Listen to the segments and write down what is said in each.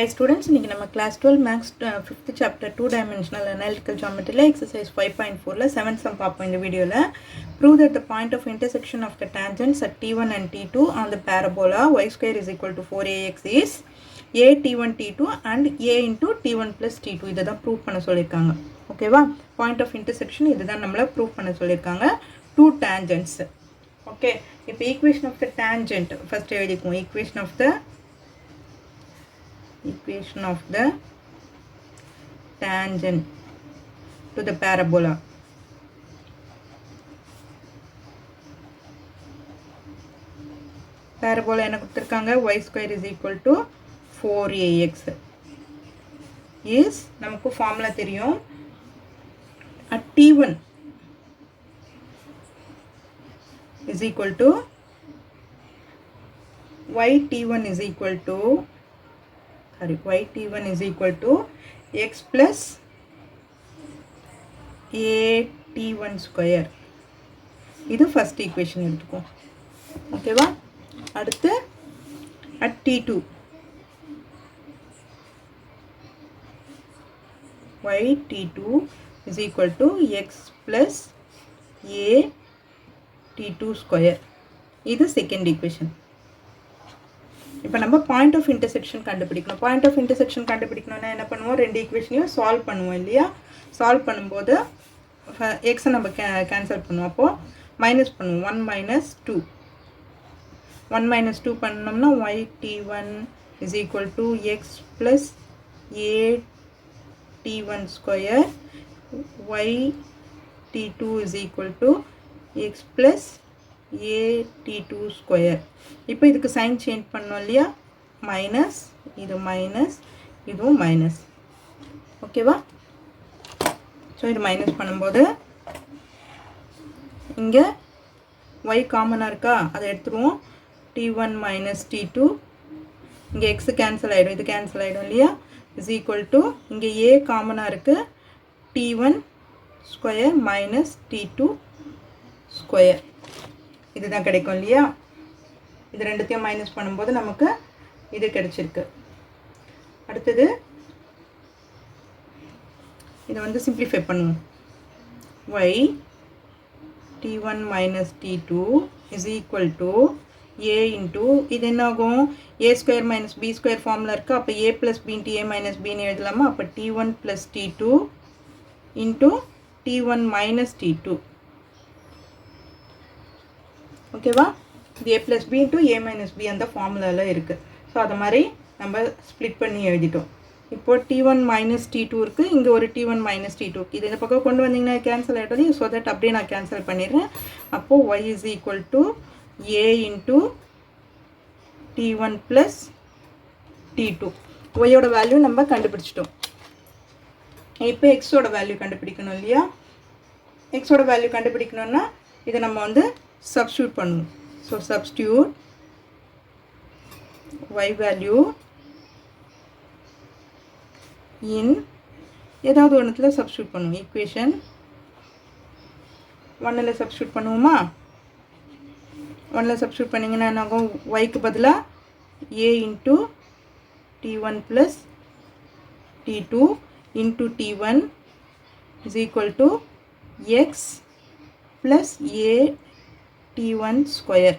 Hi students, இன்னைக்கு நம்ம class 12 maths 5th chapter 2 dimensional analytical geometry exercise 5.4 7th sum பார்ப்போம் இந்த வீடியோல. Prove that the point of intersection of the tangents at t1 and t2 on the parabola y square is equal to 4ax is a t1 t2 and a into t1 plus t2. இதுதான் prove பண்ண சொல்லிருக்காங்க. ஓகேவா? Point of intersection இதுதான் நம்மள prove பண்ண சொல்லிருக்காங்க. Two tangents. Okay, இப்போ equation of the tangent first எழுதிக்குவோம். Equation of the tangent to the parabola. Parabola என்ன கொடுத்திருக்காங்க? Y square is equal to 4ax is நமக்கு ஃபார்முலா தெரியும். at t1 is equal to yt1 is equal to yt1 is equal to x plus at1 square. இது first equation எடுத்துக்கோ. ஓகேவா? அடுத்து at t2 yt2 is equal to x plus at2 square. இது second equation. இப்போ நம்ம point of intersection கண்டுபிடிக்கணும். Point of intersection கண்டுபிடிக்கணும்னா என்ன பண்ணுவோம்? ரெண்டு ஈக்குவேஷனையும் சால்வ் பண்ணுவோம் இல்லையா? சால்வ் பண்ணும்போது எக்ஸை நம்ம கேன்சல் பண்ணுவோம். அப்போது மைனஸ் பண்ணுவோம். 1 minus 2 1 minus 2 பண்ணோம்னா yt1 is equal to x plus at1 square yt2 is equal to x plus at2 square. இப்போ இதுக்கு சைன் சேஞ்ச் பண்ணோம் இல்லையா? மைனஸ், இது மைனஸ், இதுவும் மைனஸ். ஓகேவா? ஸோ இது மைனஸ் பண்ணும்போது இங்கே y காமனாக இருக்கா? அதை எடுத்துருவோம். t1 minus t2 இங்கே x கேன்சல் ஆகிடும், இது கேன்சல் ஆகிடும் இல்லையா? இஸ் ஈக்குவல் டு இங்கே a காமனாக இருக்குது, t1 square minus t2 square. இதுதான் கிடைக்கும் இல்லையா? இது ரெண்டுத்தையும் மைனஸ் பண்ணும்போது நமக்கு இது கிடைச்சிருக்கு. அடுத்தது இதை வந்து சிம்பிளிஃபை பண்ணுவோம். y t1 minus t2 is equal to a into இது என்னாகும்? a square minus b square formula இருக்குது. அப்போ a plus b into a minus b ன்னு எழுதலாமா? அப்போ t1 plus t2 into t1 minus t2. ஓகேவா? இது a plus b into a minus b அந்த ஃபார்முலாவில் இருக்குது. ஸோ அது மாதிரி நம்ம ஸ்ப்ளிட் பண்ணி எழுதிட்டோம். இப்போது t1 minus t2 இருக்குது, இங்கே ஒரு t1 minus t2 இருக்குது. இது இந்த பக்கம் கொண்டு வந்தீங்கன்னா கேன்சல் ஆகிட்டோம். ஸோ தட் அப்படியே நான் கேன்சல் பண்ணிடுறேன். அப்போது y is equal to a into t1 plus t2. ஒய்யோட வேல்யூ நம்ம கண்டுபிடிச்சிட்டோம். இப்போ எக்ஸோட வேல்யூ கண்டுபிடிக்கணும் இல்லையா? எக்ஸோட வேல்யூ கண்டுபிடிக்கணும்னா இதை நம்ம வந்து substitute பண்ணுவோம். So substitute y value in ஏதாவது ஒன்றுத்தில் substitute பண்ணுவோம். equation 1ல் substitute பண்ணுவோமா? 1ல் substitute பண்ணிங்கன்னா என்னாகும்? yக்கு பதிலாக a into t1 plus t2 into t1 is equal to x plus a t1 square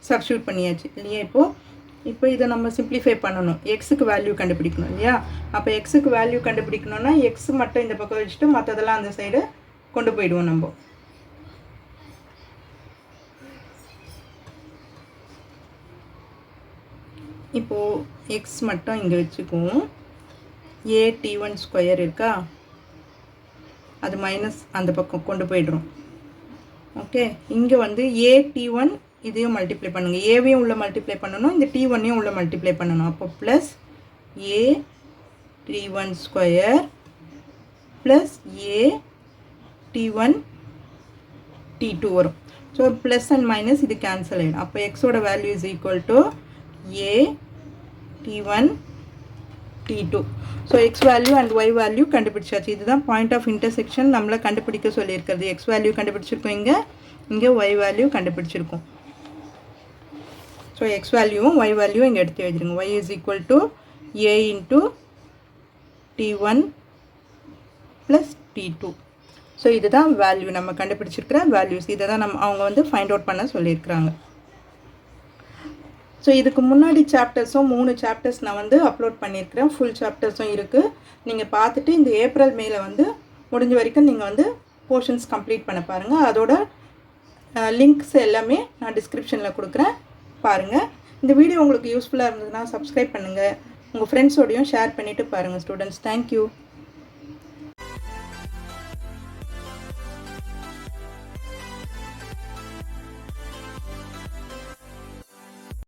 substitute பண்ணியாச்சு இல்லையா? இப்போ இதை நம்ம சிம்பிளிஃபை பண்ணணும். எக்ஸுக்கு வேல்யூ கண்டுபிடிக்கணும் இல்லையா? அப்போ எக்ஸுக்கு வேல்யூ கண்டுபிடிக்கணும்னா எக்ஸ் மட்டும் இந்த பக்கம் வச்சுட்டு மற்றதெல்லாம் அந்த சைடு கொண்டு போயிடுவோம் நம்ம. இப்போது எக்ஸ் மட்டும் இங்கே வச்சுக்குவோம். a t1 ஸ்கொயர் இருக்கா? அது மைனஸ் அந்த பக்கம் கொண்டு போய்டுறோம். ஓகே, இங்கே வந்து at1 இதையும் மல்டிப்ளை பண்ணுங்கள். ஏவையும் உள்ள மல்டிப்ளை பண்ணணும், இந்த t1ஐயும் உள்ள மல்டிப்ளை பண்ணணும். அப்போ plus at1 square plus at1 t2 வரும். ஸோ ப்ளஸ் அண்ட் மைனஸ் இது கேன்சல் ஆகிடும். அப்போ எக்ஸோட value is equal to at1 t2. So X value and Y value கண்டுபிடிச்சாச்சு. இதுதான் பாயிண்ட் ஆஃப் இன்டர்செக்ஷன் நம்மளை கண்டுபிடிக்க சொல்லியிருக்கிறது. எக்ஸ் வேல்யூ கண்டுபிடிச்சிருக்கோம், இங்கே ஒய் வேல்யூ கண்டுபிடிச்சிருக்கோம். ஸோ எக்ஸ் வேல்யூவும் ஒய் வேல்யூவும் இங்கே எடுத்து எழுதிருங்க. Y is equal to a into t1 plus t2. So இதுதான் வேல்யூ நம்ம கண்டுபிடிச்சிருக்கிற வேல்யூஸ். இதை தான் அவங்க வந்து ஃபைண்ட் அவுட் பண்ண சொல்லியிருக்கிறாங்க. ஸோ இதுக்கு முன்னாடி சாப்டர்ஸும் 3 சாப்டர்ஸ் நான் வந்து அப்லோட் பண்ணியிருக்கிறேன். ஃபுல் சாப்டர்ஸும் இருக்குது. நீங்கள் பார்த்துட்டு இந்த ஏப்ரல் மேல வந்து முடிஞ்ச வரைக்கும் நீங்கள் வந்து போர்ஷன்ஸ் கம்ப்ளீட் பண்ண பாருங்கள். அதோட லிங்க்ஸ் எல்லாமே நான் டிஸ்கிரிப்ஷனில் கொடுக்குறேன், பாருங்கள். இந்த வீடியோ உங்களுக்கு யூஸ்ஃபுல்லாக இருந்ததுன்னா சப்ஸ்கிரைப் பண்ணுங்கள். உங்கள் ஃப்ரெண்ட்ஸோடையும் ஷேர் பண்ணிவிட்டு பாருங்கள் ஸ்டூடெண்ட்ஸ். தேங்க்யூ.